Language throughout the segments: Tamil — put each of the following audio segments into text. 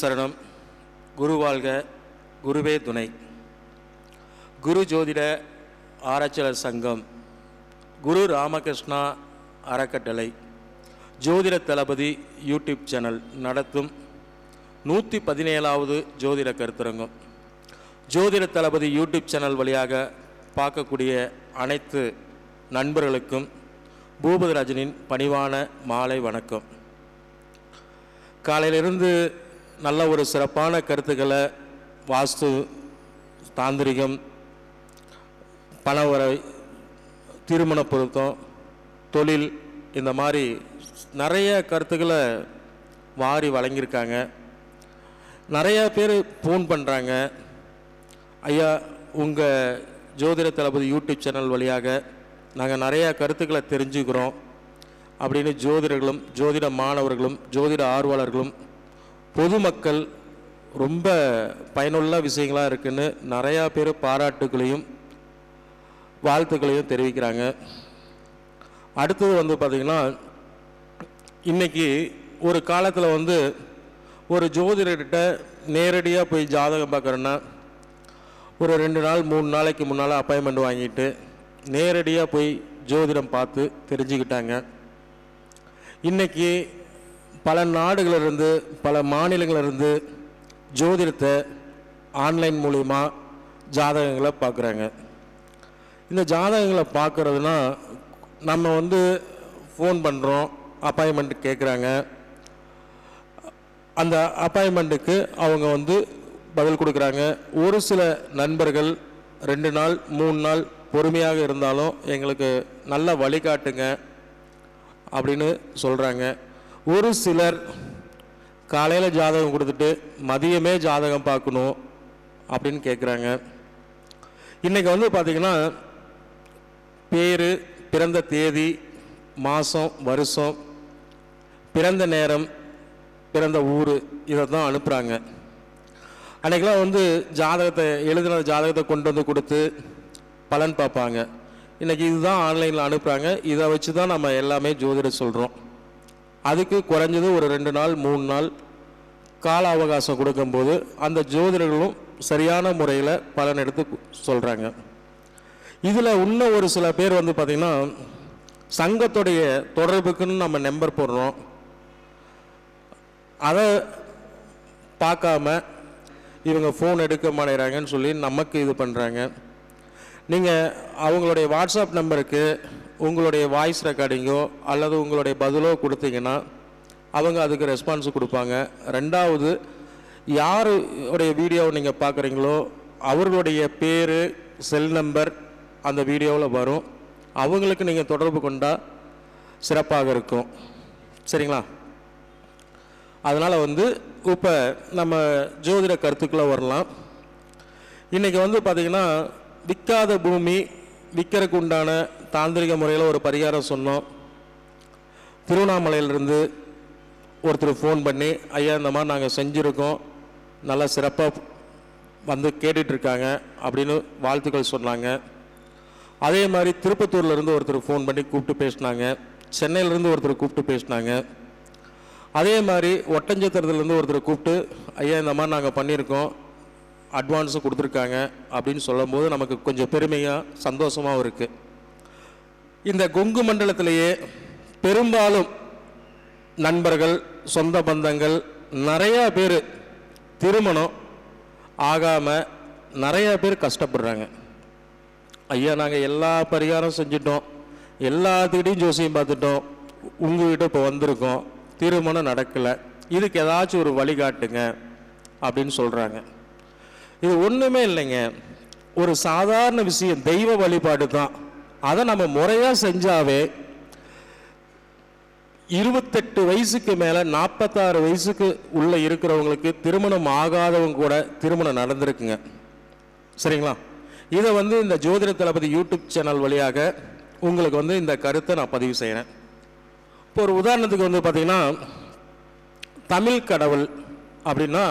சரணம். குரு வாழ்க, குருவே துணை. குரு ஜோதிட ஆராய்ச்சியாளர் சங்கம், குரு ராமகிருஷ்ணா அறக்கட்டளை, ஜோதிட தளபதி யூடியூப் சேனல் நடத்தும் 117வது ஜோதிட கருத்தரங்கம். ஜோதிட தளபதி யூடியூப் சேனல் வழியாக பார்க்கக்கூடிய அனைத்து நண்பர்களுக்கும் பூபதிராஜனின் பணிவான மாலை வணக்கம். காலையிலிருந்து நல்ல ஒரு சிறப்பான கருத்துக்களை வாஸ்து, தாந்திரிகம், பணவரை, திருமண பொருத்தம், தொழில், இந்த மாதிரி நிறைய கருத்துக்களை வாரி வழங்கியிருக்காங்க. நிறைய பேர் ஃபோன் பண்ணுறாங்க, ஐயா உங்கள் ஜோதிட தளபதி யூடியூப் சேனல் வழியாக நாங்கள் நிறையா கருத்துக்களை தெரிஞ்சுக்கிறோம் அப்படின்னு ஜோதிடர்களும், ஜோதிட மாணவர்களும், ஜோதிட ஆர்வலர்களும், பொதுமக்கள் ரொம்ப பயனுள்ள விஷயங்களாக இருக்குன்னு நிறையா பேர் பாராட்டுகளையும் வாழ்த்துக்களையும் தெரிவிக்கிறாங்க. அடுத்தது பார்த்திங்கன்னா, இன்றைக்கி ஒரு காலத்தில் ஒரு ஜோதிடர்கிட்ட நேரடியாக போய் ஜாதகம் பார்க்குறேன்னா ஒரு 2 நாள் 3 நாளைக்கு முன்னால் அப்பாயின்மெண்ட் வாங்கிட்டு நேரடியாக போய் ஜோதிடம் பார்த்து தெரிஞ்சுக்கிட்டாங்க. இன்றைக்கி பல நாடுகளிலிருந்து, பல மாநிலங்களிலிருந்து ஜோதிடத்தை ஆன்லைன் மூலிமா ஜாதகங்களை பார்க்குறாங்க. இந்த ஜாதகங்களை பார்க்குறதுனா நம்ம ஃபோன் பண்ணுறோம், அப்பாயின்மெண்ட் கேட்குறாங்க. அந்த அப்பாயின்மெண்ட்டுக்கு அவங்க பதில் கொடுக்குறாங்க. ஒரு சில நண்பர்கள் 2 நாள் 3 நாள் பொறுமையாக இருந்தாலும் எங்களுக்கு நல்ல வழிகாட்டுங்க அப்படின்னு சொல்கிறாங்க. ஒரு சிலர் காலையில் ஜாதகம் கொடுத்துட்டு மதியமே ஜாதகம் பார்க்கணும் அப்படின்னு கேட்குறாங்க. இன்றைக்கி பார்த்திங்கன்னா பேர், பிறந்த தேதி, மாதம், வருஷம், பிறந்த நேரம், பிறந்த ஊர், இதை தான் அனுப்புகிறாங்க. அன்றைக்கெலாம் ஜாதகத்தை, எழுதின ஜாதகத்தை கொண்டு கொடுத்து பலன் பார்ப்பாங்க. இன்றைக்கி இதுதான் ஆன்லைனில் அனுப்புகிறாங்க. இதை வச்சு தான் நம்ம எல்லாமே ஜோதிடம் சொல்கிறோம். அதுக்கு குறைஞ்சது ஒரு 2 நாள் 3 நாள் கால அவகாசம் கொடுக்கும்போது அந்த ஜோதிடர்களும் சரியான முறையில் பலன் எடுத்து சொல்கிறாங்க. இதில் இன்னும் ஒரு சில பேர் பார்த்திங்கன்னா, சங்கத்துடைய தொடர்புக்குன்னு நம்ம நம்பர் போடுறோம், அதை பார்க்காம இவங்க ஃபோன் எடுக்க மாட்டேறாங்கன்னு சொல்லி நமக்கு இது பண்ணுறாங்க. நீங்கள் அவங்களுடைய வாட்ஸ்அப் நம்பருக்கு உங்களுடைய வாய்ஸ் ரெக்கார்டிங்கோ அல்லது உங்களுடைய பதிலோ கொடுத்தீங்கன்னா அவங்க அதுக்கு ரெஸ்பான்ஸ் கொடுப்பாங்க. ரெண்டாவது, யாருடைய வீடியோவை நீங்கள் பார்க்குறீங்களோ அவர்களுடைய பேர், செல் நம்பர் அந்த வீடியோவில் வரும். அவங்களுக்கு நீங்கள் தொடர்பு கொண்டால் சிறப்பாக இருக்கும். சரிங்களா? அதனால் இப்போ நம்ம ஜோதிட கருத்துக்களை வரலாம். இன்றைக்கி பார்த்திங்கன்னா, விற்காத பூமி விற்கிறதுக்கு உண்டான தாந்திரிக முறையில் ஒரு பரிகாரம் சொன்னோம். திருவண்ணாமலையிலிருந்து ஒருத்தர் ஃபோன் பண்ணி, ஐயா இந்த மாதிரி நாங்கள் செஞ்சுருக்கோம், நல்லா சிறப்பாக கேட்டுட்ருக்காங்க அப்படின்னு வாழ்த்துக்கள் சொன்னாங்க. அதே மாதிரி திருப்பத்தூர்லேருந்து ஒருத்தர் ஃபோன் பண்ணி கூப்பிட்டு பேசினாங்க. சென்னையிலேருந்து ஒருத்தர் கூப்பிட்டு பேசினாங்க. அதே மாதிரி ஒட்டஞ்சத்திரத்துலேருந்து ஒருத்தர் கூப்பிட்டு, ஐயா இந்த மாதிரி நாங்கள் பண்ணியிருக்கோம், அட்வான்ஸு கொடுத்துருக்காங்க அப்படின்னு சொல்லும்போது நமக்கு கொஞ்சம் பெருமையாக சந்தோஷமாகவும் இருக்குது. இந்த கொங்கு மண்டலத்திலேயே பெரும்பாலும் நண்பர்கள், சொந்த பந்தங்கள் நிறையா பேர் திருமணம் ஆகாமல் நிறையா பேர் கஷ்டப்படுறாங்க. ஐயா நாங்கள் எல்லா பரிகாரம் செஞ்சிட்டோம், எல்லாத்துக்கிட்டையும் ஜோசியம் பார்த்துட்டோம், உங்கள்கிட்ட இப்போ வந்திருக்கோம், திருமணம் நடக்கலை, இதுக்கு ஏதாச்சும் ஒரு வழிகாட்டுங்க அப்படின்னு சொல்கிறாங்க. இது ஒன்றுமே இல்லைங்க, ஒரு சாதாரண விஷயம், தெய்வ வழிபாடு தான். அதை நம்ம முறையாக செஞ்சாவே 28 வயசுக்கு மேலே 46 வயசுக்கு உள்ளே இருக்கிறவங்களுக்கு திருமணம் ஆகாதவங்க கூட திருமணம் நடந்திருக்குங்க. சரிங்களா? இதை இந்த ஜோதிட தளபதி யூடியூப் சேனல் வழியாக உங்களுக்கு இந்த கருத்தை நான் பதிவு செய்கிறேன். இப்போ ஒரு உதாரணத்துக்கு பார்த்திங்கன்னா, தமிழ் கடவுள் அப்படின்னா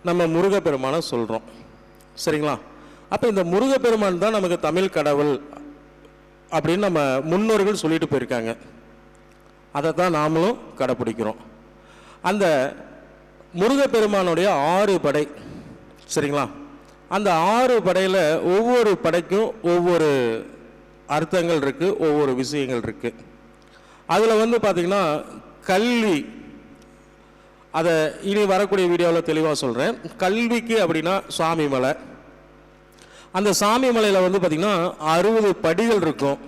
நம்ம முருகப்பெருமானை சொல்கிறோம். சரிங்களா? அப்போ இந்த முருகப்பெருமான் தான் நமக்கு தமிழ் கடவுள் அப்படின்னு நம்ம முன்னோர்கள் சொல்லிட்டு போயிருக்காங்க. அதை தான் நாமளும் கடைப்பிடிக்கிறோம். அந்த முருகப்பெருமானுடைய 6 படை, சரிங்களா? அந்த 6 படையில் ஒவ்வொரு படைக்கும் ஒவ்வொரு அர்த்தங்கள் இருக்குது, ஒவ்வொரு விஷயங்கள் இருக்குது. அதில் வந்து பார்த்திங்கன்னா கல்வி, அதை இனி வரக்கூடிய வீடியோவில் தெளிவாக சொல்கிறேன். கல்விக்கு அப்படின்னா சாமி மலை. அந்த சாமி மலையில் வந்து பார்த்திங்கன்னா 60 படிகள் இருக்கும்.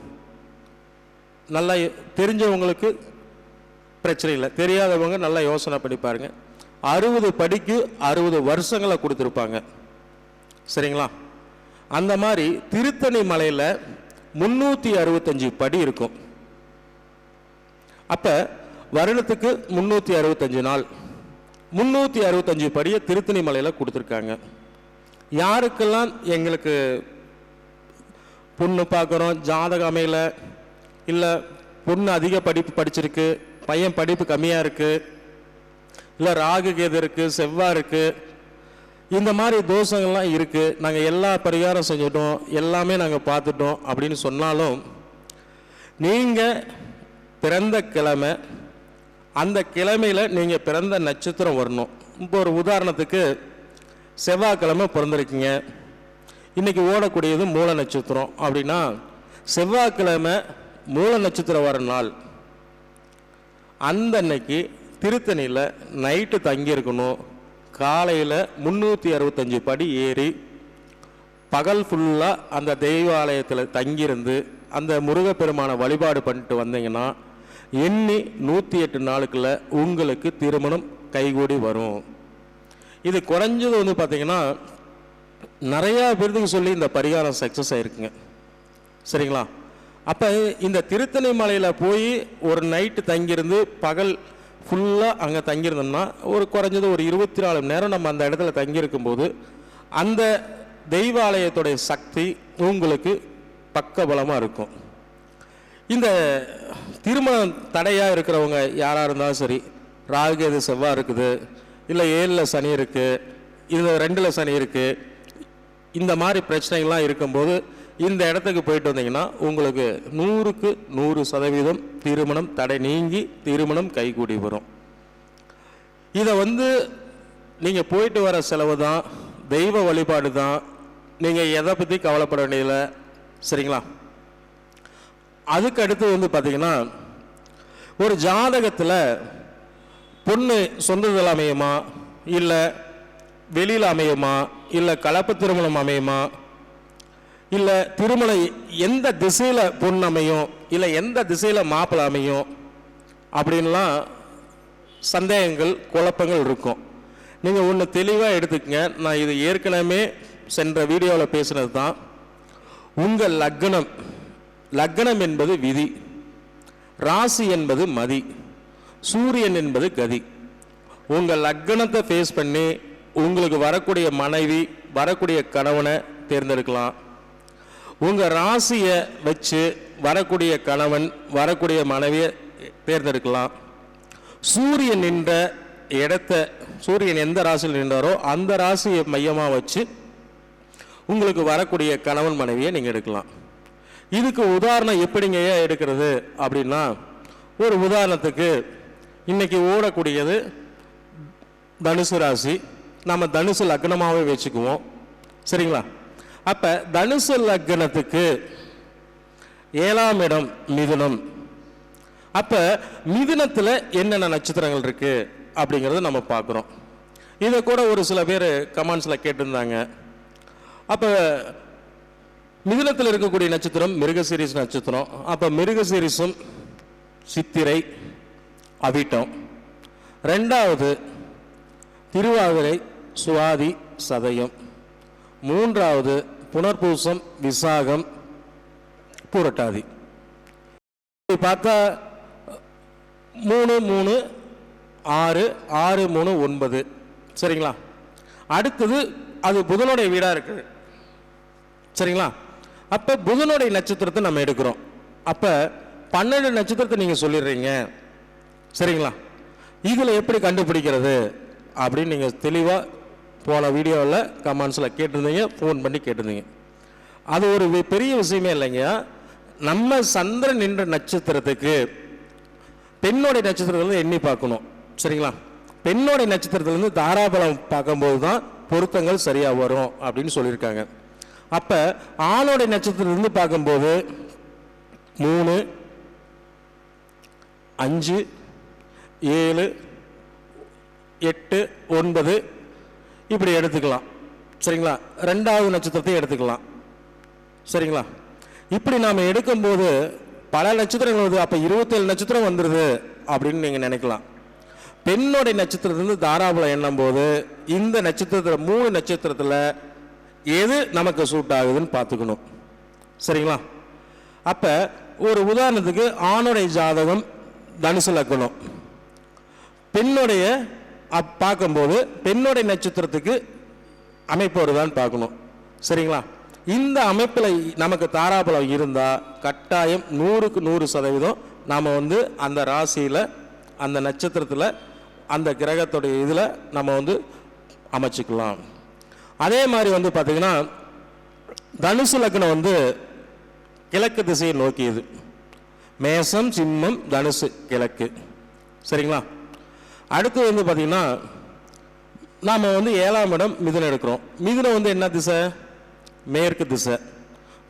நல்லா தெரிஞ்சவங்களுக்கு பிரச்சனை இல்லை, தெரியாதவங்க நல்லா யோசனை பண்ணி பாருங்கள். 60 படிக்கு 60 வருஷங்களை கொடுத்துருப்பாங்க, சரிங்களா? அந்த மாதிரி திருத்தணி மலையில் 365 படி இருக்கும். அப்போ வருடத்துக்கு 365 நாள், 365 படியை திருத்தணி மலையில் கொடுத்துருக்காங்க. யாருக்கெல்லாம் எங்களுக்கு பொண்ணு பார்க்குறோம், ஜாதக அமையல, இல்லை பொண்ணு அதிக படிப்பு படிச்சிருக்கு, பையன் படிப்பு கம்மியாக இருக்குது, இல்லை ராகு கேது இருக்குது, செவ்வாய் இருக்குது, இந்த மாதிரி தோஷங்கள்லாம் இருக்குது, நாங்கள் எல்லா பரிகாரம் செஞ்சிட்டோம், எல்லாமே நாங்கள் பார்த்துட்டோம் அப்படின்னு சொன்னாலும், நீங்கள் பிறந்த கிழமை, அந்த கிழமையில் நீங்கள் பிறந்த நட்சத்திரம் வரணும். இப்போ ஒரு உதாரணத்துக்கு செவ்வாய்க்கிழமை பிறந்திருக்கீங்க, இன்றைக்கி ஓடக்கூடியது மூல நட்சத்திரம் அப்படின்னா, செவ்வாய்க்கிழமை மூல நட்சத்திரம் வர நாள், அந்த அன்னைக்கு திருத்தணியில் நைட்டு தங்கியிருக்கணும். காலையில் 365 படி ஏறி பகல் ஃபுல்லாக அந்த தெய்வாலயத்தில் தங்கியிருந்து அந்த முருகப்பெருமானை வழிபாடு பண்ணிட்டு வந்தீங்கன்னா எண்ணி 108 நாளுக்குள்ள உங்களுக்கு திருமணம் கைகூடி வரும். இது குறைஞ்சது வந்து பார்த்திங்கன்னா நிறையா பேருக்கு சொல்லி இந்த பரிகாரம் சக்ஸஸ் ஆகிருக்குங்க, சரிங்களா? அப்போ இந்த திருத்தணி மலையில் போய் ஒரு நைட்டு தங்கியிருந்து பகல் ஃபுல்லாக அங்கே தங்கியிருந்தோம்னா ஒரு குறைஞ்சது ஒரு 24 மணி நேரம் நம்ம அந்த இடத்துல தங்கியிருக்கும்போது அந்த தெய்வாலயத்துடைய சக்தி உங்களுக்கு பக்கபலமாக இருக்கும். இந்த திருமணம் தடையாக இருக்கிறவங்க யாராக இருந்தாலும் சரி, ராகுகேது செவ்வாய் இருக்குது, இல்லை 7ல் சனி இருக்குது, இல்லை 2ல் சனி இருக்குது, இந்த மாதிரி பிரச்சனைகள்லாம் இருக்கும்போது இந்த இடத்துக்கு போயிட்டு வந்தீங்கன்னா உங்களுக்கு 100க்கு 100% திருமணம் தடை நீங்கி திருமணம் கைகூடி வரும். இதை வந்து நீங்கள் போயிட்டு வர செலவு தான், தெய்வ வழிபாடு தான், நீங்கள் எதை பற்றி கவலைப்பட வேண்டியதில்லை, சரிங்களா? அதுக்கு அடுத்து வந்து பார்த்திங்கன்னா ஒரு ஜாதகத்தில் பொண்ணு சொந்தத்தில் அமையுமா, இல்லை வெளியில் அமையுமா, இல்லை கலப்பு திருமணம் அமையுமா, இல்லை திருமணம் எந்த திசையில் பொண்ணு அமையும், இல்லை எந்த திசையில் மாப்பிள்ளை அமையும் அப்படின்லாம் சந்தேகங்கள் குழப்பங்கள் இருக்கும். நீங்கள் ஒன்று தெளிவாக எடுத்துக்கங்க. நான் இது ஏற்கனவே சென்ற வீடியோவில் பேசுனது தான். உங்கள் லக்னம் என்பது விதி, ராசி என்பது மதி, சூரியன் என்பது கதி. உங்கள் லக்னத்தை ஃபேஸ் பண்ணி உங்களுக்கு வரக்கூடிய மனைவி, வரக்கூடிய கணவனை தேர்ந்தெடுக்கலாம். உங்கள் ராசியை வச்சு வரக்கூடிய கணவன், வரக்கூடிய மனைவியை தேர்ந்தெடுக்கலாம். சூரியன் நின்ற இடத்த, சூரியன் எந்த ராசியில் நின்றாரோ அந்த ராசியை மையமாக வச்சு உங்களுக்கு வரக்கூடிய கணவன் மனைவியை நீங்கள் எடுக்கலாம். இதுக்கு உதாரணம் எப்படிங்க எடுக்கிறது அப்படின்னா, ஒரு உதாரணத்துக்கு இன்னைக்கு ஓடக்கூடியது தனுசு ராசி, நம்ம தனுசு லக்னமாகவே வச்சுக்குவோம், சரிங்களா? அப்போ தனுசு லக்னத்துக்கு 7ஆம் இடம் மிதுனம். அப்போ மிதுனத்தில் என்னென்ன நட்சத்திரங்கள் இருக்குது அப்படிங்கிறத நம்ம பார்க்குறோம். இதை கூட ஒரு சில பேர் கமெண்ட்ஸில் கேட்டிருந்தாங்க. அப்போ மிதுனத்தில் இருக்கக்கூடிய நட்சத்திரம் மிருகசீரிஸ் நட்சத்திரம். அப்போ மிருகசீரிசும் சித்திரை அவிட்டம், 2வது திருவாதிரை சுவாதி சதயம், 3வது புனர்பூசம் விசாகம் பூரட்டாதி. பார்த்தா 3 3 6 6 3 9, சரிங்களா? அடுத்தது அது புதனுடைய வீடாக இருக்குது, சரிங்களா? அப்போ புதனுடைய நட்சத்திரத்தை நம்ம எடுக்கிறோம். அப்போ 12 நட்சத்திரத்தை நீங்கள் சொல்லிடுறீங்க, சரிங்களா? இதில் எப்படி கண்டுபிடிக்கிறது அப்படின்னு நீங்கள் தெளிவாக போன வீடியோவில் கமெண்ட்ஸில் கேட்டிருந்தீங்க, ஃபோன் பண்ணி கேட்டிருந்தீங்க. அது ஒரு பெரிய விஷயமே இல்லைங்க. நம்ம சந்திரன் நின்ற நட்சத்திரத்துக்கு பெண்ணுடைய நட்சத்திரத்தில் எண்ணி பார்க்கணும், சரிங்களா? பெண்ணோட நட்சத்திரத்திலிருந்து தாராபலம் பார்க்கும்போது தான் பொருத்தங்கள் சரியா வரும் அப்படின்னு சொல்லியிருக்காங்க. அப்ப ஆணோட நட்சத்திரத்திலிருந்து பார்க்கும்போது 3, 5, 7, 8, 9 இப்படி எடுத்துக்கலாம். சரிங்களா? 2வது நட்சத்திரத்தை எடுத்துக்கலாம். சரிங்களா? இப்படி நாம எடுக்கும்போது பல நட்சத்திரங்கள் வருது. அப்ப 27 நட்சத்திரம் வந்துருது அப்படின்னு நீங்க நினைக்கலாம். பெண்ணோட நட்சத்திரத்திலிருந்து தாராபலம் எண்ணும் போது இந்த நட்சத்திரத்துல 3 நட்சத்திரத்துல எது நமக்கு சூட் ஆகுதுன்னு பார்த்துக்கணும். சரிங்களா? அப்ப ஒரு உதாரணத்துக்கு ஆணுடைய ஜாதகம் தனுசு லக்னம், பெண்ணுடைய பார்க்கும்போது பெண்ணுடைய நட்சத்திரத்துக்கு அமைப்பு வருதான்னு பார்க்கணும். சரிங்களா? இந்த அமைப்பில் நமக்கு தாராபலம் இருந்தால் கட்டாயம் 100க்கு 100% நாம் வந்து அந்த ராசியில் அந்த நட்சத்திரத்தில் அந்த கிரகத்துடைய இதில் நம்ம வந்து அமைச்சிக்கலாம். அதே மாதிரி வந்து பார்த்திங்கன்னா தனுசு லக்னம் வந்து கிழக்கு திசையை நோக்கியது. மேசம், சிம்மம், தனுசு கிழக்கு. சரிங்களா? அடுத்து வந்து பார்த்திங்கன்னா நாம் வந்து 7ஆம் இடம் மிதுனம் எடுக்கிறோம். மிதுனம் வந்து என்ன திசை? மேற்கு திசை.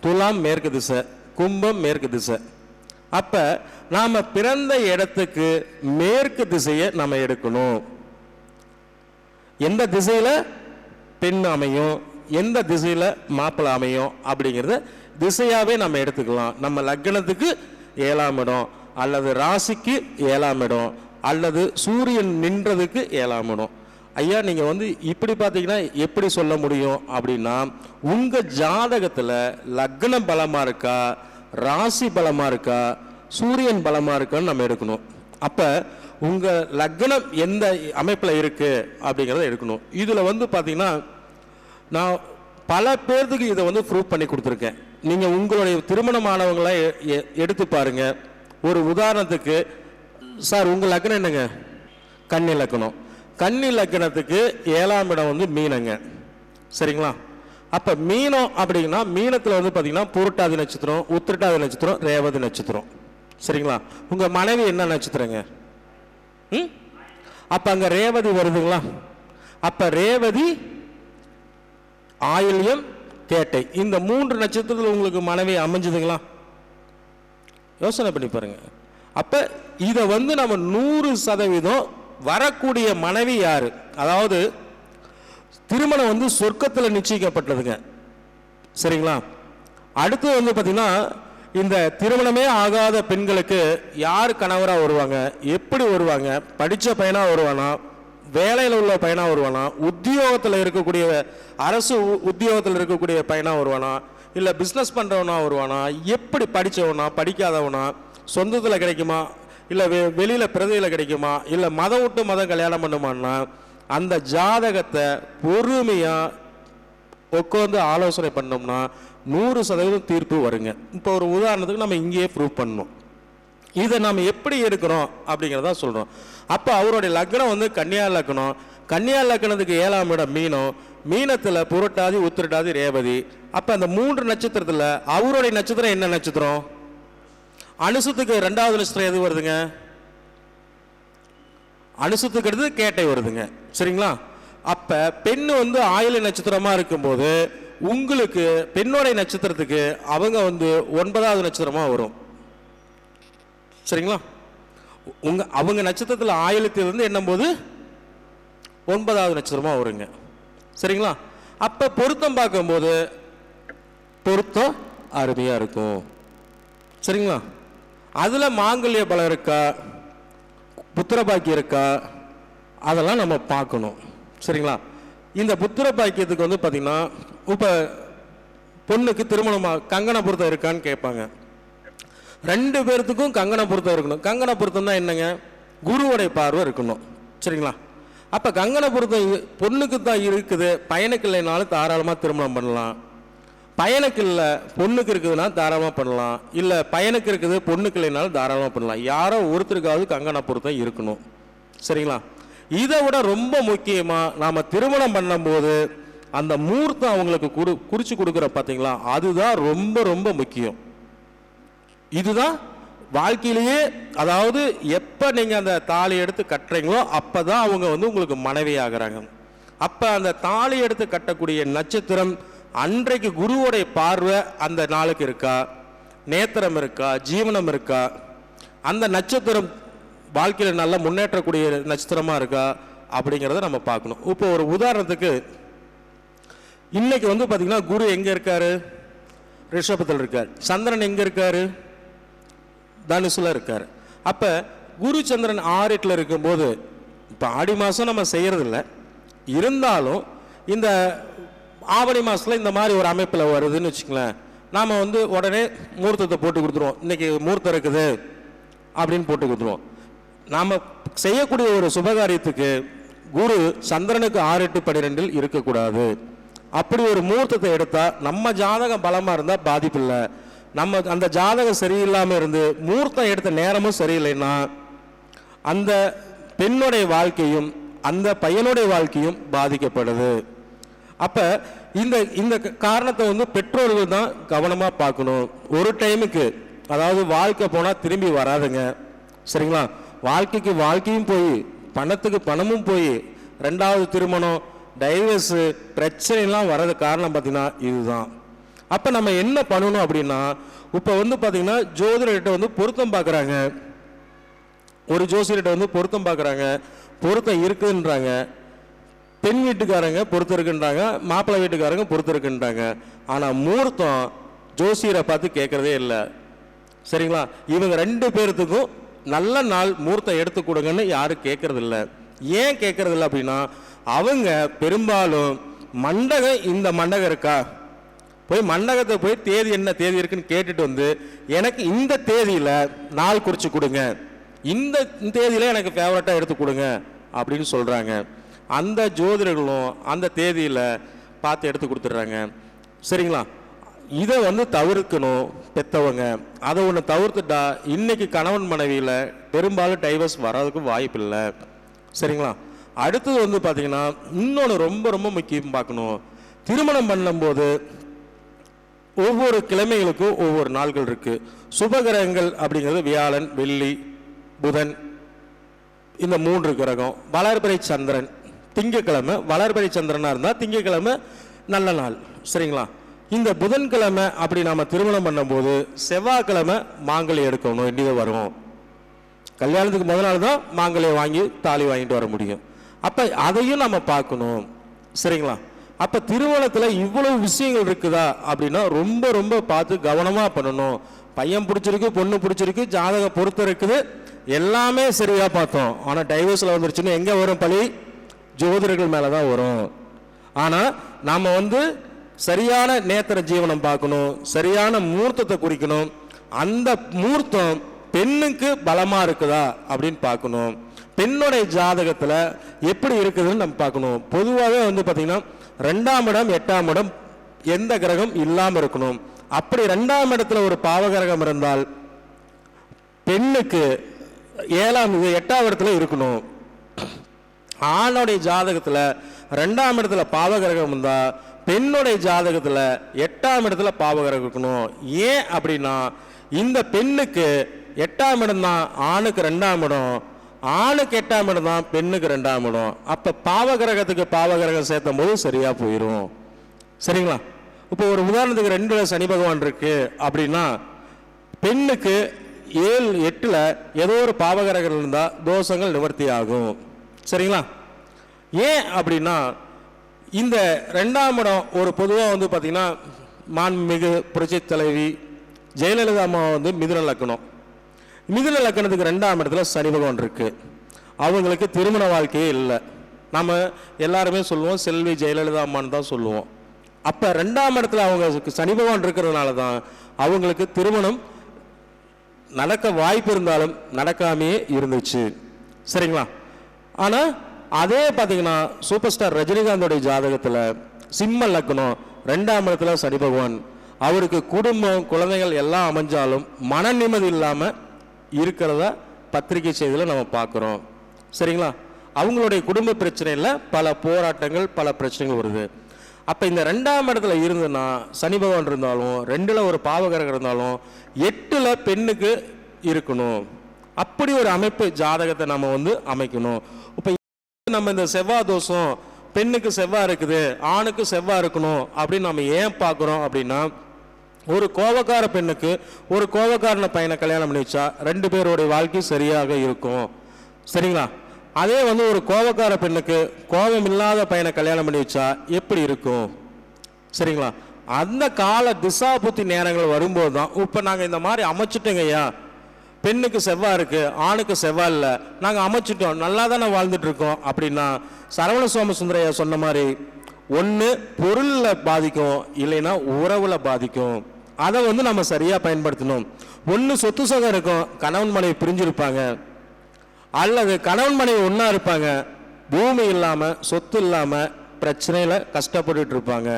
துலாம் மேற்கு திசை, கும்பம் மேற்கு திசை. அப்போ நாம் பிறந்த இடத்துக்கு மேற்கு திசையை நம்ம எடுக்கணும். எந்த திசையில் பெண் அமையும், எந்த திசையில் மாப்பிள்ளை அமையும் அப்படிங்கிறத திசையாகவே நம்ம எடுத்துக்கலாம். நம்ம லக்னத்துக்கு 7ஆம் இடம், அல்லது ராசிக்கு 7ஆம் இடம், அல்லது சூரியன் நின்றதுக்கு 7ஆம் இடம். ஐயா நீங்கள் வந்து இப்படி பார்த்தீங்கன்னா எப்படி சொல்ல முடியும் அப்படின்னா, உங்கள் ஜாதகத்தில் லக்னம் பலமாக இருக்கா, ராசி பலமாக இருக்கா, சூரியன் பலமாக இருக்கான்னு நம்ம எடுக்கணும். அப்போ உங்கள் லக்னம் எந்த அமைப்பில் இருக்குது அப்படிங்கிறத எடுக்கணும். இதில் வந்து பார்த்தீங்கன்னா நான் பல பேர்த்துக்கு இதை வந்து ப்ரூவ் பண்ணி கொடுத்துருக்கேன். நீங்கள் உங்களுடைய திருமணமானவங்களை எடுத்து பாருங்க. ஒரு உதாரணத்துக்கு, சார் உங்கள் லக்னம் என்னங்க? கன்னி லக்னம். கன்னி லக்னத்துக்கு 7ஆம் இடம் வந்து மீனங்க. சரிங்களா? அப்போ மீனம் அப்படின்னா மீனத்தில் வந்து பார்த்தீங்கன்னா புரட்டாதி நட்சத்திரம், உத்திரட்டாதி நட்சத்திரம், ரேவதி நட்சத்திரம். சரிங்களா? உங்கள் மனைவி என்ன நட்சத்திரங்க? அப்போ அங்கே ரேவதி வருதுங்களா? அப்போ ரேவதி, ஆயில்யம், கேட்டை, இந்த 3 நட்சத்திரத்தில் உங்களுக்கு மனைவி அமைஞ்சதுங்களா? யோசனை பண்ணி பாருங்க. அப்ப இதை வந்து நம்ம 100% வரக்கூடிய மனைவி யாரு, அதாவது திருமணம் வந்து சொர்க்கத்தில் நிச்சயிக்கப்பட்டதுங்க. சரிங்களா? அடுத்து வந்து பார்த்தீங்கன்னா இந்த திருமணமே ஆகாத பெண்களுக்கு யார் கணவராக வருவாங்க, எப்படி வருவாங்க? படித்த பையனாக வருவானா, வேலையில் உள்ள பையனாக வருவானா, உத்தியோகத்தில் இருக்கக்கூடிய அரசு உத்தியோகத்தில் இருக்கக்கூடிய பையனாக வருவானா, இல்லை பிஸ்னஸ் பண்ணுறவனா வருவானா, எப்படி படித்தவனா படிக்காதவனா, சொந்தத்தில் கிடைக்குமா, இல்லை வெளியில் பிரதையில் கிடைக்குமா, இல்லை மதம் விட்டு மதம் கல்யாணம் பண்ணுமான்னா அந்த ஜாதகத்தை பொறுமையாக உட்காந்து ஆலோசனை பண்ணோம்னா 100% தீர்ப்பு வருங்க. இப்போ ஒரு உதாரணத்துக்கு நம்ம இங்கேயே ப்ரூவ் பண்ணணும். இதை நம்ம எப்படி எடுக்கிறோம் அப்படிங்கிறதா சொல்கிறோம். அப்போ அவருடைய லக்னம் வந்து கன்னியா லக்னம். கன்னியா லக்னத்துக்கு 7ஆம் இடம் மீனம். மீனத்தில் புரட்டாதி, உத்திரட்டாதி, ரேவதி. அப்போ அந்த 3 நட்சத்திரத்தில் அவருடைய நட்சத்திரம் என்ன நட்சத்திரம்? அனுசத்துக்கு 2வது நட்சத்திரம் எது வருதுங்க? அனுசத்துக்கு அடுத்து கேட்டை வருதுங்க. சரிங்களா? அப்போ பெண்ணு வந்து ஆயில நட்சத்திரமாக இருக்கும்போது உங்களுக்கு பெண்ணோடைய நட்சத்திரத்துக்கு அவங்க வந்து 9வது நட்சத்திரமாக வரும். சரிங்களா? அவங்க நட்சத்திரத்தில் ஆயிலத்திலிருந்து எண்ணும்போது 9வது நட்சத்திரமாக வருங்க. சரிங்களா? அப்போ பொருத்தம் பார்க்கும்போது பொருத்தம் அருமையாக இருக்கும். சரிங்களா? அதில் மாங்கல்ய பலம் இருக்கா, புத்திர பாக்கியம் இருக்கா, அதெல்லாம் நம்ம பார்க்கணும். சரிங்களா? இந்த புத்திர பாக்கியத்துக்கு வந்து பார்த்தீங்கன்னா இப்போ பொண்ணுக்கு திருமணமாக கங்கண பொருத்தம் இருக்கான்னு கேட்பாங்க. 2 பேர்த்துக்கும் கங்கண பொருத்தம் இருக்கணும். கங்கண பொருத்தம்னா என்னங்க? குருவுடைய பார்வை இருக்கணும். சரிங்களா? அப்போ கங்கண பொருத்தம் பொண்ணுக்கு தான் இருக்குது, பையனுக்கு இல்லைனாலும் தாராளமாக திருமணம் பண்ணலாம். பையனுக்கு இல்லை பொண்ணுக்கு இருக்குதுன்னா தாராளமாக பண்ணலாம். இல்லை பையனுக்கு இருக்குது பொண்ணுக்கு இல்லைனாலும் தாராளமாக பண்ணலாம். யாரோ ஒருத்தருக்காவது கங்கண பொருத்தம் இருக்கணும். சரிங்களா? இதை விட ரொம்ப முக்கியமாக நாம் திருமணம் பண்ணும்போது அந்த மூர்த்தம் அவங்களுக்கு குறித்து கொடுக்குற பார்த்தீங்களா, அதுதான் ரொம்ப ரொம்ப முக்கியம். இதுதான் வாழ்க்கையிலேயே, அதாவது எப்போ நீங்கள் அந்த தாலி எடுத்து கட்டுறீங்களோ அப்போ தான் அவங்க வந்து உங்களுக்கு மனைவி ஆகிறாங்க. அப்போ அந்த தாலி எடுத்து கட்டக்கூடிய நட்சத்திரம் அன்றைக்கு குருவோடைய பார்வை அந்த நாளுக்கு இருக்கா, நேத்திரம் இருக்கா, ஜீவனம் இருக்கா, அந்த நட்சத்திரம் வாழ்க்கையில் நல்ல முன்னேற்றக்கூடிய நட்சத்திரமாக இருக்கா அப்படிங்கிறத நம்ம பார்க்கணும். இப்போ ஒரு உதாரணத்துக்கு இன்னைக்கு வந்து பார்த்தீங்கன்னா குரு எங்கே இருக்காரு? ரிஷபத்தில் இருக்கார். சந்திரன் எங்கே இருக்காரு? தனுசுல இருக்கார். அப்போ குரு சந்திரன் 6-8 இருக்கும்போது, இப்போ ஆடி மாதம் நம்ம செய்கிறதில்ல, இருந்தாலும் இந்த ஆவணி மாதத்தில் இந்த மாதிரி ஒரு அமைப்பில் வருதுன்னு வச்சுங்களேன், நாம் வந்து உடனே முகூர்த்தத்தை போட்டு கொடுத்துருவோம். இன்றைக்கி முகூர்த்தம் இருக்குது அப்படின்னு போட்டு கொடுத்துருவோம். நாம் செய்யக்கூடிய ஒரு சுபகாரியத்துக்கு குரு சந்திரனுக்கு 6-8-12 இருக்கக்கூடாது. அப்படி ஒரு முகூர்த்தத்தை எடுத்தால் நம்ம ஜாதகம் பலமாக இருந்தால் பாதிப்பு இல்லை. நம்ம அந்த ஜாதகம் சரியில்லாமல் இருந்து முகூர்த்தம் எடுத்த நேரமும் சரியில்லைன்னா அந்த பெண்ணுடைய வாழ்க்கையும் அந்த பையனுடைய வாழ்க்கையும் பாதிக்கப்படுது. அப்போ இந்த இந்த காரணத்தை வந்து பெற்றோர்கள் தான் கவனமாக பார்க்கணும். ஒரு டைமுக்கு, அதாவது வாழ்க்கை போனால் திரும்பி வராதுங்க, சரிங்களா? வாழ்க்கைக்கு வாழ்க்கையும் போய் பணத்துக்கு பணமும் போய் ரெண்டாவது திருமணம், டைவர்ஸு, பிரச்சனைலாம் வர்றது காரணம் பார்த்திங்கன்னா இதுதான். அப்போ நம்ம என்ன பண்ணணும் அப்படின்னா, இப்போ வந்து பார்த்திங்கன்னா ஜோதிடர்கிட்ட வந்து பொருத்தம் பார்க்குறாங்க, ஒரு ஜோசியர்கிட்ட வந்து பொருத்தம் பார்க்குறாங்க, பொருத்தம் இருக்குன்றாங்க, பெண் வீட்டுக்காரங்க பொறுத்து இருக்குன்றாங்க, மாப்பிள்ளை வீட்டுக்காரங்க பொறுத்து இருக்குன்றாங்க. ஆனால் முகூர்த்தம் ஜோசியரை பார்த்து கேட்குறதே இல்லை, சரிங்களா? இவங்க 2 பேர்த்துக்கும் நல்ல நாள் முகூர்த்தம் எடுத்து கொடுங்கன்னு யாரும் கேட்கறதில்ல. ஏன் கேட்கறதில்ல அப்படின்னா, அவங்க பெரும்பாலும் மண்டகம், இந்த மண்டகம் இருக்கா, போய் மண்டகத்தை போய் தேதி என்ன தேதி இருக்குன்னு கேட்டுட்டு வந்து எனக்கு இந்த தேதியில் நாள் குறித்து கொடுங்க, இந்த தேதியில் எனக்கு ஃபேவரட்டாக எடுத்து கொடுங்க அப்படின்னு சொல்கிறாங்க. அந்த ஜோதிடர்களும் அந்த தேதியில் பார்த்து எடுத்து கொடுத்துட்றாங்க, சரிங்களா? இதை வந்து தவிர்க்கணும் பெற்றவங்க. அதை ஒன்று தவிர்த்துட்டா இன்னைக்கு கணவன் மனைவியில் பெரும்பாலும் டைவர்ஸ் வர்றதுக்கு வாய்ப்பு இல்லை, சரிங்களா? அடுத்தது வந்து பார்த்திங்கன்னா இன்னொன்று ரொம்ப ரொம்ப முக்கியம் பார்க்கணும். திருமணம் பண்ணும்போது ஒவ்வொரு கிழமைகளுக்கும் ஒவ்வொரு நாள்கள் இருக்குது. சுபகிரகங்கள் அப்படிங்கிறது வியாழன், வெள்ளி, புதன், இந்த 3 கிரகம். வளர்பிறை சந்திரன் திங்கக்கிழமை, வளர்பிறை சந்திரனாக இருந்தால் திங்கக்கிழமை நல்ல நாள், சரிங்களா? இந்த புதன்கிழமை அப்படி நாம் திருமணம் பண்ணும்போது செவ்வாய்க்கிழமை மாங்கல்யம் எடுக்கணும் வேண்டியது வரும். கல்யாணத்துக்கு முதல் நாள் தான் மாங்கல்யம் வாங்கி தாலி வாங்கிட்டு வர முடியும். அப்போ அதையும் நம்ம பார்க்கணும், சரிங்களா? அப்போ திருமணத்தில் இவ்வளவு விஷயங்கள் இருக்குதா அப்படின்னா ரொம்ப ரொம்ப பார்த்து கவனமாக பண்ணணும். பையன் பிடிச்சிருக்கு, பொண்ணு பிடிச்சிருக்கு, ஜாதகம் பொறுத்து இருக்குது, எல்லாமே சரியாக பார்த்தோம். ஆனால் டைவர்ஸில் வந்துருச்சுன்னு எங்கே வரும் பழி? ஜோதிடர்கள் மேலே தான் வரும். ஆனால் நாம் வந்து சரியான நேத்திர ஜீவனம் பார்க்கணும், சரியான முகூர்த்தத்தை குறிக்கணும். அந்த முகூர்த்தம் பெண்ணுக்கு பலமாக இருக்குதா அப்படின்னு பார்க்கணும். பெண்ணுடைய ஜாதகத்தில் எப்படி இருக்குதுன்னு நம்ம பார்க்கணும். பொதுவாகவே வந்து பார்த்திங்கன்னா 2ஆம் இடம் 8ஆம் இடம் எந்த கிரகம் இல்லாமல் இருக்கணும். அப்படி 2ஆம் இடத்துல ஒரு பாவகிரகம் இருந்தால் பெண்ணுக்கு 8ஆம் இடத்துல இருக்கணும். ஆணுடைய ஜாதகத்தில் 2ஆம் இடத்துல பாவகிரகம் இருந்தால் பெண்ணுடைய ஜாதகத்தில் 8ஆம் இடத்துல பாவகிரகம் இருக்கணும். ஏன் அப்படின்னா இந்த பெண்ணுக்கு 8ஆம் இடம் தான் ஆணுக்கு 2ஆம் இடம், ஆணுக்கு 8ஆம் இடம் தான் பெண்ணுக்கு 2ஆம் இடம். அப்போ பாவகிரகத்துக்கு பாவகிரகம் சேர்த்தும் போது சரியாக போயிடும், சரிங்களா? இப்போ ஒரு உதாரணத்துக்கு 2ல் சனி பகவான் இருக்கு அப்படின்னா பெண்ணுக்கு 7, 8ல் ஏதோ ஒரு பாவகிரகம் இருந்தால் தோஷங்கள் நிவர்த்தி ஆகும், சரிங்களா? ஏன் அப்படின்னா இந்த 2ஆம் இடம் ஒரு பொதுவாக வந்து பார்த்திங்கன்னா மாண்புமிகு புரட்சி தலைவி ஜெயலலிதா அம்மா வந்து மிதுன லக்கணம். மிதுன லக்கணத்துக்கு 2ஆம் இடத்துல சனி பகவான் இருக்கு. அவங்களுக்கு திருமண வாழ்க்கையே இல்லை. நம்ம எல்லாருமே சொல்லுவோம் செல்வி ஜெயலலிதா அம்மான்னு தான் சொல்லுவோம். அப்போ 2ஆம் இடத்துல அவங்க சனி பகவான் இருக்கிறதுனால தான் அவங்களுக்கு திருமணம் நடக்க வாய்ப்பு இருந்தாலும் நடக்காமையே இருந்துச்சு, சரிங்களா? ஆனால் அதே பார்த்தீங்கன்னா சூப்பர் ஸ்டார் ரஜினிகாந்தோடைய ஜாதகத்தில் சிம்ம லக்னம் 2ஆம் இடத்துல சனி பகவான், அவருக்கு குடும்பம் குழந்தைகள் எல்லாம் அமைஞ்சாலும் மன நிம்மதி இல்லாமல் இருக்கிறத பத்திரிகை செய்தியில் நம்ம பார்க்குறோம், சரிங்களா? அவங்களுடைய குடும்ப பிரச்சனையில் பல போராட்டங்கள் பல பிரச்சனைகள் வருது. அப்போ இந்த 2ஆம் இடத்துல இருந்துன்னா சனி பகவான் இருந்தாலும் 2ல் ஒரு பாவகிரகம் இருந்தாலும் 8ல் பெண்ணுக்கு இருக்கணும். அப்படி ஒரு அமைப்பு ஜாதகத்தை நம்ம வந்து அமைக்கணும். இப்போ நம்ம இந்த செவ்வாய் தோஷம், பெண்ணுக்கு செவ்வாய் இருக்குது, ஆணுக்கு செவ்வாய் இருக்கணும் அப்படின்னு நம்ம ஏன் பார்க்குறோம் அப்படின்னா, ஒரு கோபக்கார பெண்ணுக்கு ஒரு கோபக்காரன பையனை கல்யாணம் பண்ணி வச்சா 2 பேருடைய வாழ்க்கை சரியாக இருக்கும். சரிங்களா? அதே வந்து ஒரு கோபக்கார பெண்ணுக்கு கோபம் இல்லாத பையனை கல்யாணம் பண்ணி வச்சா எப்படி இருக்கும்? சரிங்களா? அந்த கால திசா புத்தி நேரங்கள் வரும்போது தான் இப்போ நாங்கள் இந்த மாதிரி அமைச்சிட்டோங்க ஐயா, பெண்ணுக்கு செவ்வாய் இருக்கு, ஆணுக்கு செவ்வாய் இல்லை, நாங்கள் அமைச்சிட்டோம், நல்லா தானே வாழ்ந்துட்டு இருக்கோம் அப்படின்னா, சரவண சோமசுந்தரையா சொன்ன மாதிரி ஒன்று பொருளில் பாதிக்கும், இல்லைன்னா உறவுல பாதிக்கும். அதை வந்து நம்ம சரியாக பயன்படுத்தணும். ஒன்று சொத்து சுகம் இருக்கும், கணவன் மனைவி பிரிஞ்சிருப்பாங்க, அல்லது கணவன் மனைவி ஒன்றா இருப்பாங்க, பூமி இல்லாமல் சொத்து இல்லாமல் பிரச்சனையில் கஷ்டப்பட்டுட்டு இருப்பாங்க.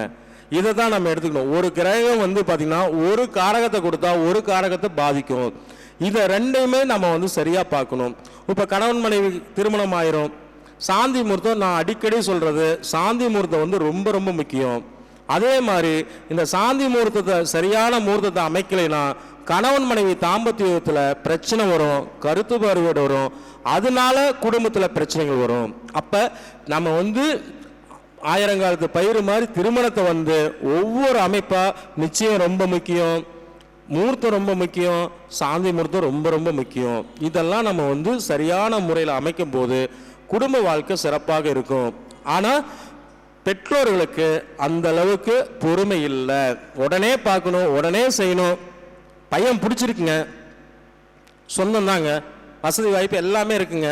இதை தான் நம்ம எடுத்துக்கணும். ஒரு கிரகம் வந்து பார்த்திங்கன்னா ஒரு காரகத்தை கொடுத்தா ஒரு காரகத்தை பாதிக்கும். இதை ரெண்டையுமே நம்ம வந்து சரியாக பார்க்கணும். இப்போ கணவன் மனைவி திருமணம் ஆயிரும், சாந்தி முகூர்த்தம், நான் அடிக்கடி சொல்கிறது, சாந்தி முகூர்த்தம் வந்து ரொம்ப ரொம்ப முக்கியம். அதே மாதிரி இந்த சாந்தி முகூர்த்தத்தை சரியான முகூர்த்தத்தை அமைக்கலைன்னா கணவன் மனைவி தாம்பத்தியத்தில் பிரச்சனை வரும், கருத்து பார்வையோடு வரும், அதனால குடும்பத்தில் பிரச்சனைகள் வரும். அப்போ நம்ம வந்து ஆயிரங்காலத்து பயிர் மாதிரி திருமணத்தை வந்து ஒவ்வொரு அமைப்பாக நிச்சயம் ரொம்ப முக்கியம், முகூர்த்தம் ரொம்ப முக்கியம், சாந்தி முகூர்த்தம் ரொம்ப ரொம்ப முக்கியம். இதெல்லாம் நம்ம வந்து சரியான முறையில் அமைக்கும் போது குடும்ப வாழ்க்கை சிறப்பாக இருக்கும். ஆனால் பெற்றோர்களுக்கு அந்த அளவுக்கு பொறுமை இல்லை. உடனே பார்க்கணும், உடனே செய்யணும். பையன் பிடிச்சிருக்குங்க, சொந்தம் தாங்க, வசதி வாய்ப்பு எல்லாமே இருக்குங்க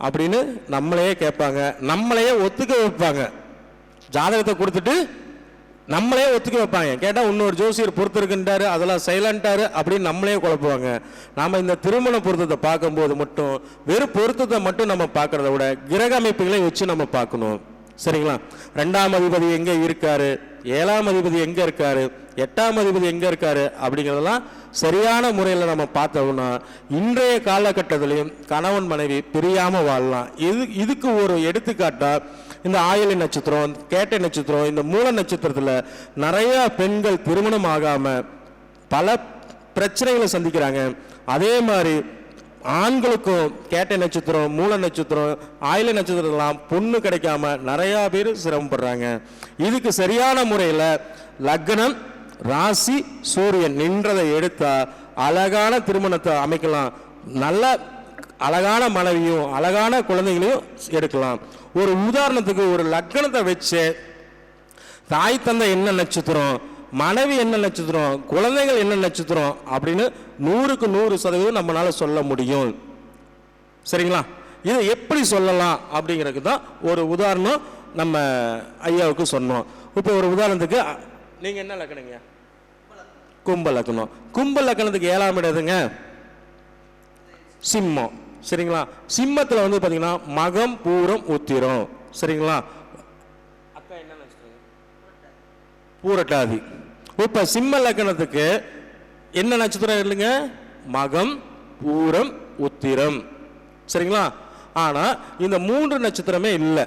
அப்படின்னு நம்மளையே கேட்பாங்க, நம்மளையே ஒத்துக்க வைப்பாங்க. ஜாதகத்தை கொடுத்துட்டு நம்மளே ஒத்துக்க வைப்பாங்க. கேட்டால் இன்னொரு ஜோசியர் பொறுத்திருக்கின்றாரு, அதெல்லாம் சைலண்டாரு அப்படின்னு நம்மளே குழப்புவாங்க. நாம் இந்த திருமண பொருத்தத்தை பார்க்கும்போது மட்டும் வெறும் பொருத்தத்தை மட்டும் நம்ம பார்க்கறத விட கிரக அமைப்புகளை வச்சு நம்ம பார்க்கணும். சரிங்களா? 2ஆம் அதிபதி எங்கே இருக்காரு, 7ஆம் அதிபதி எங்கே இருக்காரு, 8ஆம் அதிபதி எங்கே இருக்காரு அப்படிங்கிறதெல்லாம் சரியான முறையில் நம்ம பார்த்தோம்னா இன்றைய காலகட்டத்திலையும் கணவன் மனைவி பிரியாமல் வாழலாம். இதுக்கு ஒரு எடுத்துக்காட்டா இந்த ஆயிலை நட்சத்திரம், கேட்டை நட்சத்திரம், இந்த மூல நட்சத்திரத்தில் நிறைய பெண்கள் திருமணம் ஆகாமல் பல பிரச்சனைகளை சந்திக்கிறாங்க. அதே மாதிரி ஆண்களுக்கும் கேட்டை நட்சத்திரம், மூல நட்சத்திரம், ஆயிலை நட்சத்திரம்லாம் பொண்ணு கிடைக்காம நிறையா பேர் சிரமப்படுறாங்க. இதுக்கு சரியான முறையில் லக்னம், ராசி, சூரியன் நின்றதை எடுத்தா அழகான திருமணத்தை அமைக்கலாம். நல்ல அழகான மனைவியும் அழகான குழந்தைகளையும் எடுக்கலாம். ஒரு உதாரணத்துக்கு ஒரு லக்னத்தை வச்சு தாய் தந்தை என்ன நட்சத்திரம், மனைவி என்ன நட்சத்திரம், குழந்தைகள் என்ன நட்சத்திரம் அப்படின்னு 100க்கு 100% நம்மளால சொல்ல முடியும். சரிங்களா? இது எப்படி சொல்லலாம் அப்படிங்கிறதுக்கு தான் ஒரு உதாரணம் நம்ம ஐயாவுக்கு சொன்னோம். இப்போ ஒரு உதாரணத்துக்கு நீங்கள் என்ன லக்கணுங்க? கும்ப லக்கணம். கும்ப லக்கணத்துக்கு 7ஆம் இடம் எதுங்க? சிம்மம். சரிங்களா? சிம்மத்தில் வந்து பார்த்தீங்கன்னா மகம், பூரம், உத்திரம். சரிங்களா? அக்கா என்ன நட்சத்திரம்? பூரட்டாதி. இப்போ சிம்ம லக்கணத்துக்கு என்ன நட்சத்திரம் இல்லைங்க? மகம், பூரம், உத்திரம். சரிங்களா? ஆனால் இந்த 3 நட்சத்திரமே இல்லை.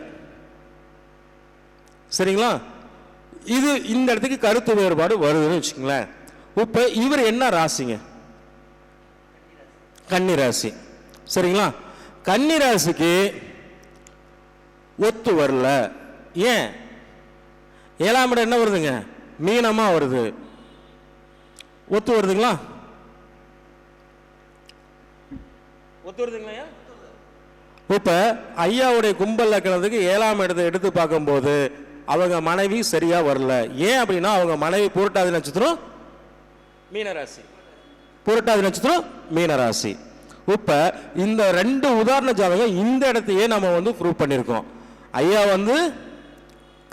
சரிங்களா? இது இந்த இடத்துக்கு கருத்து வேறுபாடு வருதுன்னு வச்சுக்கோங்களேன். இப்போ இவர் என்ன ராசிங்க? கன்னி ராசி. சரிங்களா? கன்னி ராசிக்கு ஒத்து வரல. ஏன்? 7ஆம் இடம் என்ன வருதுங்க? மீனமா வருது. ஒத்து வருதுங்களா? ஒத்து வருதுங்களா? இப்ப ஐயாவுடைய கும்பல் லக்கணத்துக்கு 7ஆம் இடத்தை எடுத்து பார்க்கும்போது அவங்க மனைவி சரியா வரல. ஏன் அப்படின்னா அவங்க மனைவி புரட்டாதி நட்சத்திரம், மீனராசி. புரட்டாதி நட்சத்திரம், மீனராசி. இப்ப இந்த 2 உதாரண ஜாதகம் இந்த இடத்தையே நம்ம வந்து ப்ரூவ் பண்ணியிருக்கோம். ஐயா வந்து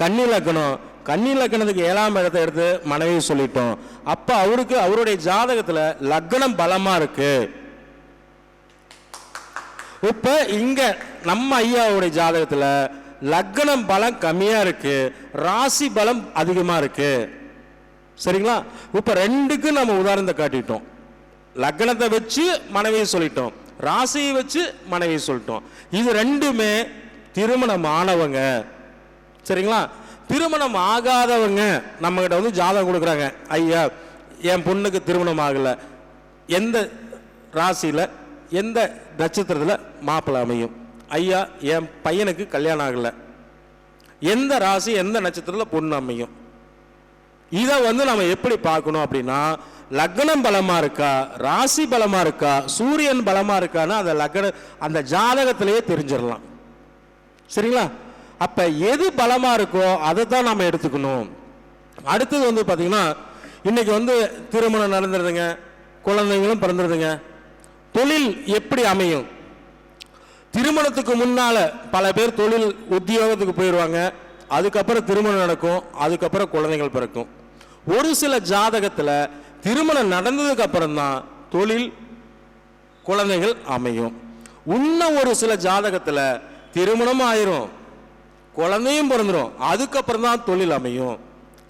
கன்னி லக்கணம், கன்னி லக்கணத்துக்கு 7ஆம் இடத்தை எடுத்து மனைவி சொல்லிட்டோம். அப்ப அவருக்கு அவருடைய ஜாதகத்துல லக்னம் பலமா இருக்கு. இப்ப இங்க நம்ம ஐயாவுடைய ஜாதகத்துல லக்னம் பலம் கம்மியா இருக்கு, ராசி பலம் அதிகமா இருக்கு. சரிங்களா? இப்ப 2க்கு நம்ம உதாரணத்தை காட்டிட்டோம். லக்னத்தை வச்சு மனைவியை சொல்லிட்டோம், ராசியை வச்சு மனைவியை சொல்லிட்டோம். இது 2மே திருமணம் ஆனவங்க. சரிங்களா? திருமணம் ஆகாதவங்க நம்ம கிட்ட வந்து ஜாதகம் கொடுக்குறாங்க. ஐயா என் பொண்ணுக்கு திருமணம் ஆகல, எந்த ராசியில் எந்த நட்சத்திரத்தில் மாப்பிள்ளை அமையும்? ஐயா, என் பையனுக்கு கல்யாணம் ஆகலை, எந்த ராசி எந்த நட்சத்திரத்தில் பொண்ணு அமையும்? இதை நம்ம எப்படி பார்க்கணும் அப்படின்னா, லக்னம் பலமா இருக்கா, ராசி பலமா இருக்கா, சூரியன் பலமா இருக்கான்னு அந்த அந்த ஜாதகத்திலேயே தெரிஞ்சிடலாம். சரிங்களா? அப்ப எது பலமா இருக்கோ அதை தான் நாம எடுத்துக்கணும். அடுத்தது பார்த்தீங்கன்னா, இன்னைக்கு திருமணம் நடந்துருதுங்க, குழந்தைங்களும் பிறந்துருதுங்க. தொழில் எப்படி அமையும்? திருமணத்துக்கு முன்னால பல பேர் தொழில் உத்தியோகத்துக்கு போயிடுவாங்க, அதுக்கப்புறம் திருமணம் நடக்கும், அதுக்கப்புறம் குழந்தைகள் பிறக்கும். ஒரு சில ஜாதகத்தில் திருமணம் நடந்ததுக்கு அப்புறம் தான் தொழில் குழந்தைகள் அமையும். இன்னும் ஒரு சில ஜாதகத்தில் திருமணம் ஆயிரும், குழந்தையும் பிறந்துடும், அதுக்கப்புறம் தான் தொழில் அமையும்.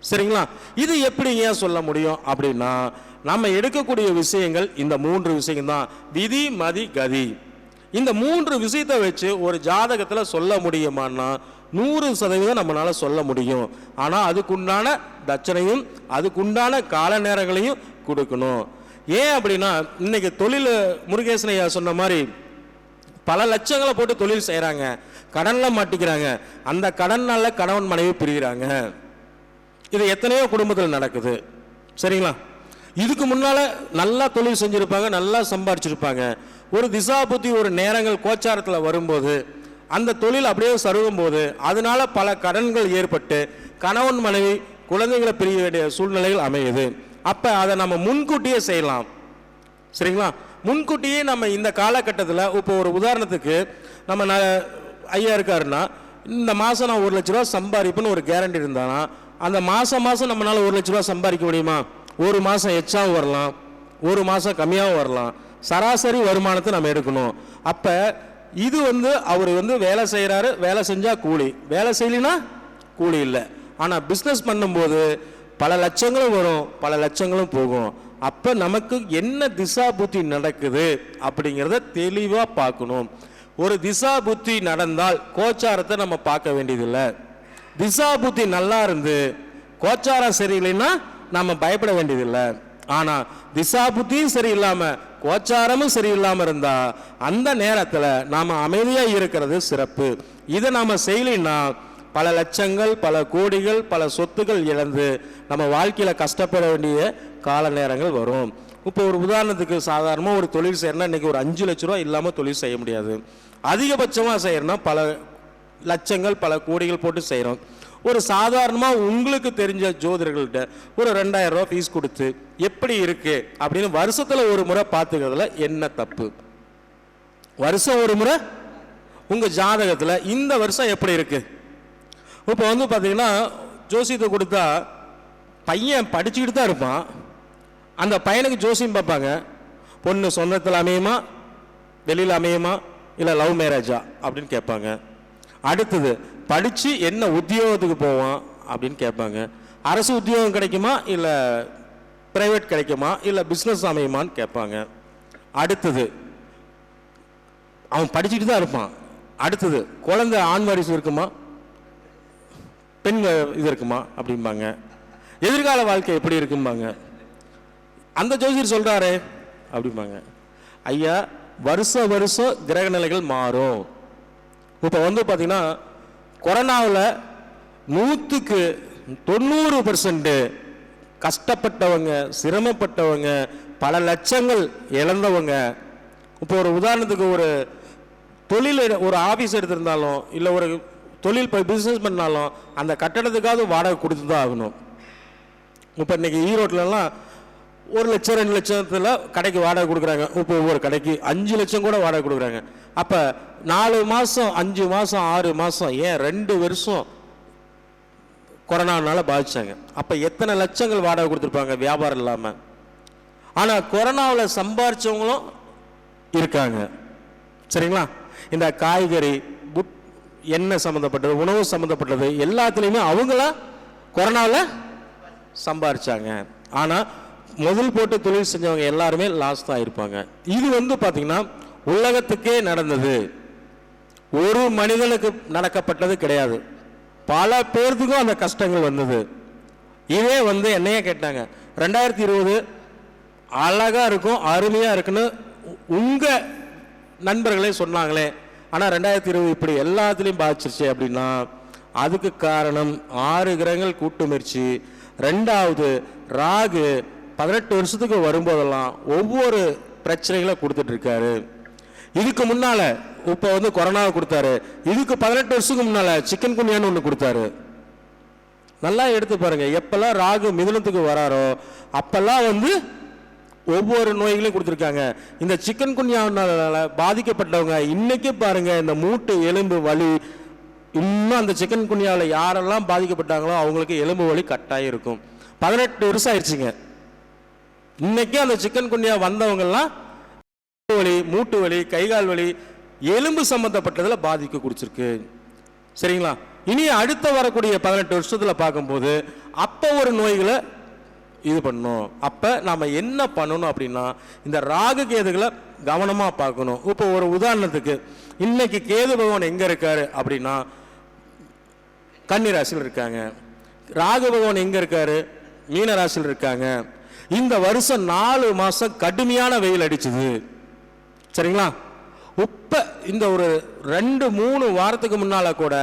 சரிங்களா? இது எப்படி ஏன் சொல்ல முடியும் அப்படின்னா, நம்ம எடுக்கக்கூடிய விஷயங்கள் இந்த 3 விஷயம் தான். விதி, மதி, கதி. இந்த 3 விஷயத்தை வச்சு ஒரு ஜாதகத்தில் சொல்ல முடியுமான்னா 100% நம்மளால சொல்ல முடியும். ஆனால் அதுக்குண்டான தட்சணையும் அதுக்குண்டான கால நேரங்களையும் கொடுக்கணும். ஏன் அப்படின்னா, இன்னைக்கு தொழில் முருகேசனையா சொன்ன மாதிரி பல லட்சங்களை போட்டு தொழில் செய்கிறாங்க, கடனில் மாட்டிக்கிறாங்க, அந்த கடனால கணவன் மனைவி பிரிகிறாங்க. இது எத்தனையோ குடும்பத்தில் நடக்குது. சரிங்களா? இதுக்கு முன்னால் நல்லா தொழில் செஞ்சுருப்பாங்க, நல்லா சம்பாரிச்சிருப்பாங்க. ஒரு திசா புத்தி ஒரு நேரங்கள் கோச்சாரத்தில் வரும்போது அந்த தொழில் அப்படியே சருகும் போது அதனால பல கடன்கள் ஏற்பட்டு கணவன் மனைவி குழந்தைகளை பிரிய வேண்டிய சூழ்நிலைகள் அமையுது. அப்போ அதை நம்ம முன்கூட்டியே செய்யலாம். சரிங்களா? முன்கூட்டியே நம்ம இந்த காலகட்டத்தில் இப்போ ஒரு உதாரணத்துக்கு நம்ம ஐயா இருக்காருன்னா, இந்த மாதம் நான் 1 லட்ச ரூபா சம்பாதிப்புன்னு ஒரு கேரண்டி இருந்தானா, அந்த மாதம் நம்மளால 1 லட்ச ரூபா சம்பாதிக்க முடியுமா? ஒரு மாதம் எச்சாவும் வரலாம், ஒரு மாதம் கம்மியாகவும் வரலாம். சராசரி வருமானத்தை நம்ம எடுக்கணும். அப்போ இது அவர் வேலை செய்கிறாரு, வேலை செஞ்சால் கூலி, வேலை செய்யலினா கூலி இல்லை. ஆனால் பிஸ்னஸ் பண்ணும்போது பல லட்சங்களும் வரும், பல லட்சங்களும் போகும். அப்போ நமக்கு என்ன திசா புத்தி நடக்குது அப்படிங்கிறத தெளிவாக பார்க்கணும். ஒரு திசா புத்தி நடந்தால் கோச்சாரத்தை நம்ம பார்க்க வேண்டியதில்லை. திசா புத்தி நல்லா இருந்து கோச்சாரம் சரியில்லைன்னா நம்ம பயப்பட வேண்டியதில்லை. ஆனால் திசா புத்தியும் சரியில்லாமல் கோச்சாரமும் சரியில்லாமல் இருந்தா அந்த நேரத்தில் நாம் அமைதியாக இருக்கிறது சிறப்பு. இதை நாம் செய்யலைன்னா பல லட்சங்கள், பல கோடிகள், பல சொத்துக்கள் இழந்து நம்ம வாழ்க்கையில் கஷ்டப்பட வேண்டிய கால நேரங்கள் வரும். இப்போ ஒரு உதாரணத்துக்கு சாதாரணமாக ஒரு தொழில் செய்யணும்னா இன்றைக்கி ஒரு 5 லட்ச ரூபா இல்லாமல் தொழில் செய்ய முடியாது. அதிகபட்சமாக செய்யணும்னா பல லட்சங்கள், பல கோடிகள் போட்டு செய்கிறோம். ஒரு சாதாரணமாக உங்களுக்கு தெரிஞ்ச ஜோதிடர்கள்ட்ட ஒரு 2000 ரூபா ஃபீஸ் கொடுத்து எப்படி இருக்கு அப்படின்னு வருஷத்தில் ஒரு முறை பார்த்துக்கிறதுல என்ன தப்பு? வருஷம் ஒரு முறை உங்கள் ஜாதகத்தில் இந்த வருஷம் எப்படி இருக்கு? இப்போ பார்த்தீங்கன்னா ஜோசியத்தை கொடுத்தா பையன் படிச்சுக்கிட்டு தான் இருப்பான், அந்த பையனுக்கு ஜோசியம் பார்ப்பாங்க, பொண்ணு சொந்தத்தில் அமையுமா, வெளியில் அமையுமா, இல்லை லவ் மேரேஜா அப்படின்னு கேட்பாங்க. அடுத்தது படித்து என்ன உத்தியோகத்துக்கு போவான் அப்படின்னு கேட்பாங்க. அரசு உத்தியோகம் கிடைக்குமா, இல்லை பிரைவேட் கிடைக்குமா, இல்லை பிஸ்னஸ் அமையுமான்னு கேட்பாங்க. அடுத்தது அவன் படிச்சுட்டு தான் இருப்பான். அடுத்தது குழந்தை ஆண் வாரிசு இருக்குமா, பெண் இது இருக்குமா அப்படிம்பாங்க. எதிர்கால வாழ்க்கை எப்படி இருக்கும்பாங்க. அந்த ஜோசியர் சொல்கிறாரு அப்படிம்பாங்க. ஐயா, வருஷம் கிரக நிலைகள் மாறும். இப்போ பார்த்தீங்கன்னா கொரோனாவில் 100க்கு 90% கஷ்டப்பட்டவங்க, சிரமப்பட்டவங்க, பல லட்சங்கள் இழந்தவங்க. இப்போ ஒரு உதாரணத்துக்கு ஒரு தொழில், ஒரு ஆஃபீஸ் எடுத்திருந்தாலும் இல்லை ஒரு தொழில் பிஸ்னஸ் பண்ணாலும் அந்த கட்டடத்துக்காவது வாடகை கொடுத்து தான் ஆகணும். இப்போ இன்றைக்கி ஈரோட்டிலலாம் 1 லட்சம் 2 லட்சத்தில் கடைக்கு வாடகை கொடுக்குறாங்க. இப்போ ஒவ்வொரு கடைக்கு 5 லட்சம் கூட வாடகை கொடுக்குறாங்க. அப்போ 4 மாதம் 5 மாதம் 6 மாதம் ஏன் 2 வருஷம் கொரோனானால பாதிச்சாங்க. அப்போ எத்தனை லட்சங்கள் வாடகை கொடுத்துருப்பாங்க வியாபாரம் இல்லாமல். ஆனால் கொரோனாவில் சம்பாரிச்சவங்களும் இருக்காங்க. சரிங்களா? இந்த காய்கறி, எண்ணெய் சம்மந்தப்பட்டது, உணவு சம்மந்தப்பட்டது எல்லாத்துலேயுமே அவங்களா கொரோனாவில் சம்பாரிச்சாங்க. ஆனால் முதல் போட்டு தொழில் செஞ்சவங்க எல்லாருமே லாஸ் தான் இருப்பாங்க. இது பார்த்தீங்கன்னா உலகத்துக்கே நடந்தது, ஒரு மனிதனுக்கு நடக்கப்பட்டது கிடையாது. பல பேர்த்துக்கும் அந்த கஷ்டங்கள் வந்தது. இதே என்னையே கேட்டாங்க, 2020 அழகா இருக்கும், அருமையா இருக்குன்னு உங்கள் நண்பர்களே சொன்னாங்களே, ஆனால் 2020 இப்படி எல்லாத்துலேயும் பாதிச்சிருச்சு அப்படின்னா அதுக்கு காரணம் 6 கிரகங்கள் கூட்டு முயற்சி. 2வது ராகு 18 வருஷத்துக்கு வரும்போதெல்லாம் ஒவ்வொரு பிரச்சனைகளை கொடுத்துட்டு இருக்காரு. இதுக்கு முன்னால இப்போ வந்து கொரோனாவை கொடுத்தாரு. இதுக்கு 18 வருஷத்துக்கு முன்னால சிக்கன் குனியான்னு ஒன்று கொடுத்தாரு. நல்லா எடுத்து பாருங்க, எப்பெல்லாம் ராகு மிதுனத்துக்கு வராரோ அப்பெல்லாம் வந்து ஒவ்வொரு நோய்களையும் கொடுத்துருக்காங்க. இந்த சிக்கன் குனியானால பாதிக்கப்பட்டவங்க இன்னைக்கு பாருங்க, இந்த மூட்டு எலும்பு வலி இன்னும் அந்த சிக்கன் குனியாவில் யாரெல்லாம் பாதிக்கப்பட்டாங்களோ அவங்களுக்கு எலும்பு வலி கட்டாயம் இருக்கும். 18 வருஷம் ஆயிடுச்சுங்க. இன்னைக்கு அந்த சிக்கன் குனியா வந்தவங்கெல்லாம் வலி, மூட்டு வலி, கைகால் வலி, எலும்பு சம்பந்தப்பட்டதில் பாதிக்க குடிச்சிருக்கு. சரிங்களா? இனி அடுத்த வரக்கூடிய 18 வருஷத்துல பார்க்கும்போது அப்போ ஒரு நோய்களை இது பண்ணணும். அப்போ நாம் என்ன பண்ணணும் அப்படின்னா இந்த ராகு கேதுகளை கவனமாக பார்க்கணும். இப்போ ஒரு உதாரணத்துக்கு இன்னைக்கு கேது பகவான் எங்கே இருக்காரு அப்படின்னா கன்னி ராசியில் இருக்காங்க. ராகு பகவான் எங்கே இருக்காரு? மீன ராசியில் இருக்காங்க. இந்த வருஷம் 4 மாதம் கடுமையான வெயில் அடிச்சுது. சரிங்களா? இப்போ இந்த ஒரு 2-3 வாரத்துக்கு முன்னால் கூட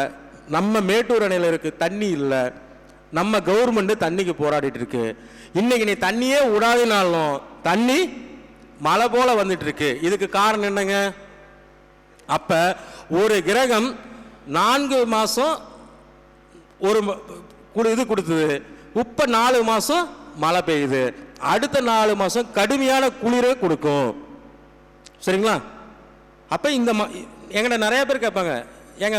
நம்ம மேட்டூர் அணையில் இருக்கு தண்ணி இல்லை. நம்ம கவர்மெண்ட் தண்ணிக்கு போராடிட்டு இருக்கு. இன்னைக்கு நீ தண்ணியே விடாதினாலும் தண்ணி மழை போல வந்துட்டு இருக்கு. இதுக்கு காரணம் என்னங்க? அப்ப ஒரு கிரகம் 4 மாசம் ஒரு இது கொடுத்தது. இப்ப 4 மாசம் மழை பெய்யுது. அடுத்த 4 மாசம் கடுமையான குளிரை கொடுக்கும். சரிங்களா? அப்ப இந்த எங்கிட்ட நிறைய பேர் கேட்பாங்க, எங்க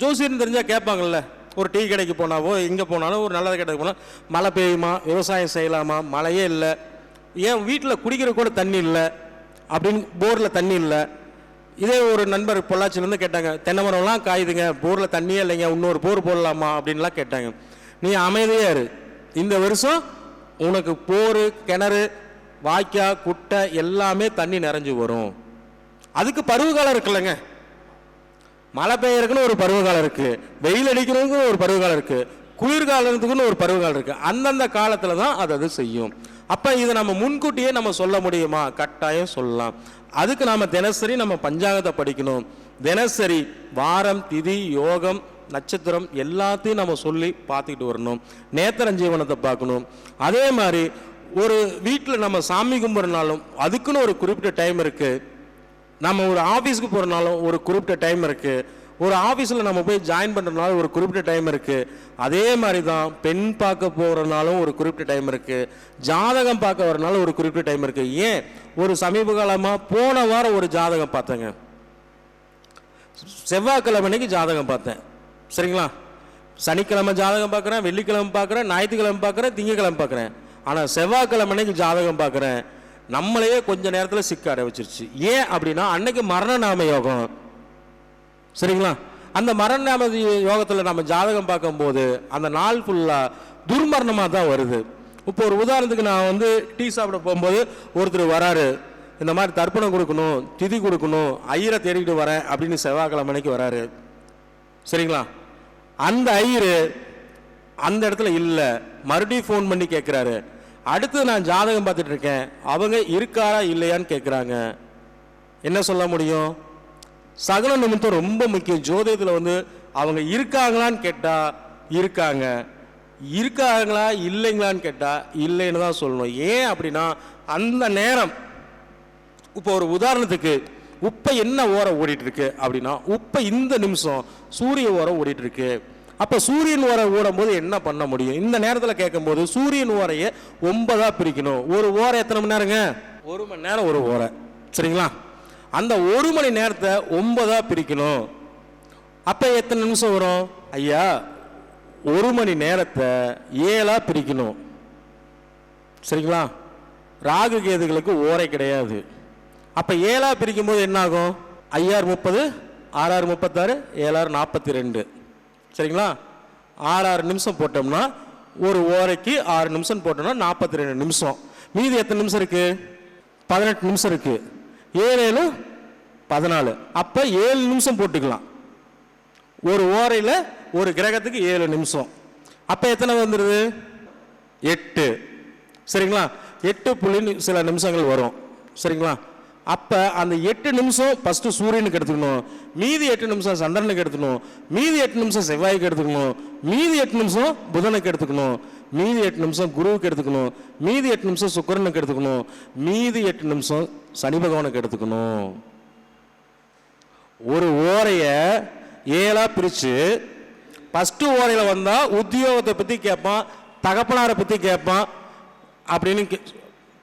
ஜோசியர்னு தெரிஞ்சால் கேட்பாங்கல்ல, ஒரு டீ கடைக்கு போனாவோ எங்கே போனாலும் ஒரு நல்ல கடைக்கு போனால் மழை பெய்யுமா, விவசாயம் செய்யலாமா, மழையே இல்லை, ஏன் வீட்டில் குடிக்கிற கூட தண்ணி இல்லை அப்படின்னு, போரில் தண்ணி இல்லை. இதே ஒரு நண்பர் பொள்ளாச்சிலேருந்து கேட்டாங்க, தென்னை மரம்லாம் காயுதுங்க, போரில் தண்ணியே இல்லைங்க, இன்னொரு போர் போடலாமா அப்படின்லாம் கேட்டாங்க. நீ அமைதியாக இரு. இந்த வருஷம் உனக்கு போர், கிணறு, வாய்க்கா, குட்டை எல்லாமே தண்ணி நிறைஞ்சு வரும். அதுக்கு பருவகாலம் இருக்குல்லங்க. மழை பெய்யறதுக்குன்னு ஒரு பருவகாலம் இருக்கு, வெயில் அடிக்கிறதுக்குன்னு ஒரு பருவகாலம் இருக்கு, குளிர்காலத்துக்குன்னு ஒரு பருவகாலம் இருக்கு. அந்தந்த காலத்துல தான் அது செய்யும். அப்ப இதை நம்ம முன்கூட்டியே நம்ம சொல்ல முடியுமா? கட்டாயம் சொல்லலாம். அதுக்கு நாம தினசரி நம்ம பஞ்சாங்கத்தை படிக்கணும். தினசரி வாரம், திதி, யோகம், நட்சத்திரம் எல்லாத்தையும் நம்ம சொல்லி பார்த்துக்கிட்டு வரணும். நேத்திரஞ்சீவனத்தை பார்க்கணும். அதே மாதிரி ஒரு வீட்டில் நம்ம சாமி கும்பிட்றனாலும் அதுக்குன்னு ஒரு குறிப்பிட்ட டைம் இருக்கு. நம்ம ஒரு ஆஃபீஸுக்கு போகிறனாலும் ஒரு குறிப்பிட்ட டைம் இருக்குது. ஒரு ஆஃபீஸில் நம்ம போய் ஜாயின் பண்ணுறதுனால ஒரு குறிப்பிட்ட டைம் இருக்குது. அதே மாதிரி தான் பெண் பார்க்க போகிறனாலும் ஒரு குறிப்பிட்ட டைம் இருக்குது. ஜாதகம் பார்க்க வரனால ஒரு குறிப்பிட்ட டைம் இருக்குது. ஏன், ஒரு சமீப காலமாக போன வாரம் ஒரு ஜாதகம் பார்த்தேங்க. செவ்வாய்க்கிழமைக்கு ஜாதகம் பார்த்தேன். சரிங்களா? சனிக்கிழமை ஜாதகம் பார்க்குறேன், வெள்ளிக்கிழமை பார்க்குறேன், ஞாயிற்றுக்கிழமை பார்க்குறேன், திங்கக்கிழமை பார்க்குறேன். ஆனால் செவ்வாய்க்கிழமைக்கு ஜாதகம் பார்க்குறேன், நம்மளையே கொஞ்ச நேரத்தில் சிக்க அடை வச்சிருச்சு. ஏன் அப்படின்னா அன்னைக்கு மரண நாம யோகம். சரிங்களா? அந்த மரண நாம யோகத்தில் நம்ம ஜாதகம் பார்க்கும்போது அந்த நாள் ஃபுல்லாக துர்மரணமாக தான் வருது. இப்போ ஒரு உதாரணத்துக்கு நான் வந்து டீ சாப்பிட போகும்போது ஒருத்தர் வராரு, இந்த மாதிரி தர்ப்பணம் கொடுக்கணும், திதி கொடுக்கணும், ஐயரை தேடிக்கிட்டு வரேன் அப்படின்னு செவ்வாய்க்கிழமைக்கு வராரு. சரிங்களா? அந்த ஐயரு அந்த இடத்துல இல்லை, மறுபடியும் ஃபோன் பண்ணி கேட்குறாரு. அடுத்து நான் ஜாதகம் பார்த்துட்டு இருக்கேன், அவங்க இருக்காரா இல்லையான்னு கேட்குறாங்க. என்ன சொல்ல முடியும்? சகல நிமித்தம் ரொம்ப முக்கியம். ஜோதிடத்தில் வந்து அவங்க இருக்காங்களான்னு கேட்டால் இருக்காங்க, இருக்காங்களா இல்லைங்களான்னு கேட்டால் இல்லைன்னு தான் சொல்லணும். ஏன் அப்படின்னா அந்த நேரம், இப்போ ஒரு உதாரணத்துக்கு உப்பை என்ன ஓரம் ஓடிட்டு இருக்கு அப்படின்னா, உப்பை இந்த நிமிஷம் சூரிய ஓரம் ஓடிட்டு இருக்கு. அப்போ சூரியன் ஓரை ஓடும் போது என்ன பண்ண முடியும்? இந்த நேரத்தில் கேட்கும்போது சூரியன் ஓரையை 9ஆ பிரிக்கணும். ஒரு ஓரை எத்தனை மணி நேரங்க? 1 மணி நேரம் ஒரு ஓரை. சரிங்களா? அந்த 1 மணி நேரத்தை 9ஆ பிரிக்கணும். அப்போ எத்தனை நிமிஷம் வரும்? ஐயா, 1 மணி நேரத்தை 7ஆ பிரிக்கணும். சரிங்களா? ராகு கேதுகளுக்கு ஓரை கிடையாது. அப்போ 7ஆ பிரிக்கும் போது என்ன ஆகும்? 5×30, 6×36, 7×42. சரிங்களா? 6 நிமிஷம் போட்டோம்னா ஒரு ஓரைக்கு 6 நிமிஷம் போட்டோம்னா 42 நிமிஷம். மீதி எத்தனை நிமிஷம் இருக்கு? 18 நிமிஷம் இருக்கு. 7×7 14. அப்ப 7 நிமிஷம் போட்டுக்கலாம். ஒரு ஓரையில் ஒரு கிரகத்துக்கு 7 நிமிஷம். அப்ப எத்தனை வந்துடுது? 8. சரிங்களா? 8 புள்ளி சில நிமிஷங்கள் வரும். சரிங்களா? அப்போ அந்த 8 நிமிஷம் ஃபஸ்ட்டு சூரியனுக்கு எடுத்துக்கணும், மீதி 8 நிமிஷம் சந்திரனுக்கு எடுத்துக்கணும், மீதி 8 நிமிஷம் செவ்வாய்க்கு எடுத்துக்கணும், மீதி 8 நிமிஷம் புதனுக்கு எடுத்துக்கணும், மீதி 8 நிமிஷம் குருவுக்கு எடுத்துக்கணும், மீதி 8 நிமிஷம் சுக்கிரனுக்கு எடுத்துக்கணும், மீதி 8 நிமிஷம் சனி பகவானுக்கு எடுத்துக்கணும். ஒரு ஓரையை 7ஆ பிரித்து ஃபஸ்ட்டு ஓரையில் வந்தால் உத்தியோகத்தை பற்றி கேட்பான், தகப்பனாரை பற்றி கேட்பான் அப்படின்னு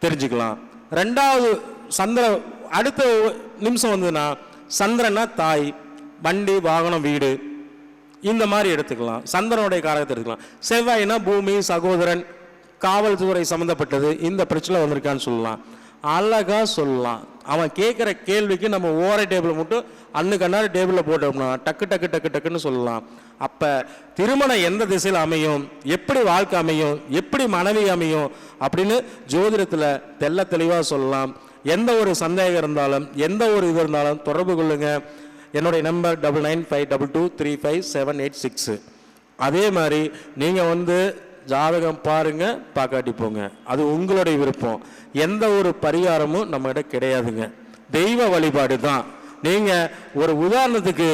தெரிஞ்சுக்கலாம். ரெண்டாவது அடுத்த நிமிஷம் வந்ததுன்னா சந்திரனா தாய், வண்டி, வாகனம், வீடு, இந்த மாதிரி எடுத்துக்கலாம். சந்திரனுடைய காரகத்தை எடுத்துக்கலாம். செவ்வாய்னா பூமி, சகோதரன், காவல்துறை சம்மந்தப்பட்டது, இந்த பிரச்சனை வந்திருக்கான்னு சொல்லலாம். அழகாக சொல்லலாம். அவன் கேட்குற கேள்விக்கு நம்ம ஓரை டேபிள் மட்டும் அன்னுக்கண்ணாறு டேபிளில் போட்டோம்னா டக்கு டக்கு டக்கு டக்குன்னு சொல்லலாம். அப்போ திருமணம் எந்த திசையில் அமையும், எப்படி வாழ்க்கை அமையும், எப்படி மனைவி அமையும் அப்படின்னு ஜோதிடத்தில் தெள்ள தெளிவாக சொல்லலாம். எந்த ஒரு சந்தேகம் இருந்தாலும், எந்த ஒரு இது இருந்தாலும் தொடர்பு கொள்ளுங்க. என்னுடைய நம்பர் 9952235786. அதே மாதிரி நீங்கள் ஜாதகம் பாருங்க, பார்க்காட்டி போங்க, அது உங்களுடைய விருப்பம். எந்த ஒரு பரிகாரமும் நம்மகிட்ட கிடையாதுங்க. தெய்வ வழிபாடு தான். நீங்கள் ஒரு உதாரணத்துக்கு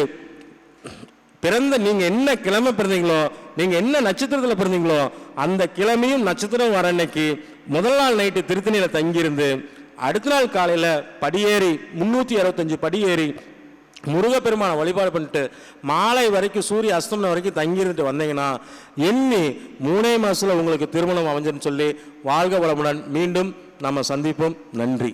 நீங்கள் என்ன கிழமை பிறந்தீங்களோ, நீங்கள் என்ன நட்சத்திரத்தில் பிறந்தீங்களோ, அந்த கிழமையும் நட்சத்திரம் வர அன்னைக்கு முதல் நாள் நைட்டு திருத்தணியில் தங்கியிருந்து அடுத்த நாள் காலையில் படியேறி 365 படியேறி முருகப்பெருமான வழிபாடு பண்ணிட்டு மாலை வரைக்கும் சூரிய அஸ்தமனம் வரைக்கும் தங்கியிருந்துட்டு வந்தீங்கன்னா எண்ணி 3 மாதத்தில் உங்களுக்கு திருமணம் அமைஞ்சுன்னு சொல்லி வாழ்க வளமுடன். மீண்டும் நம்ம சந்திப்போம். நன்றி.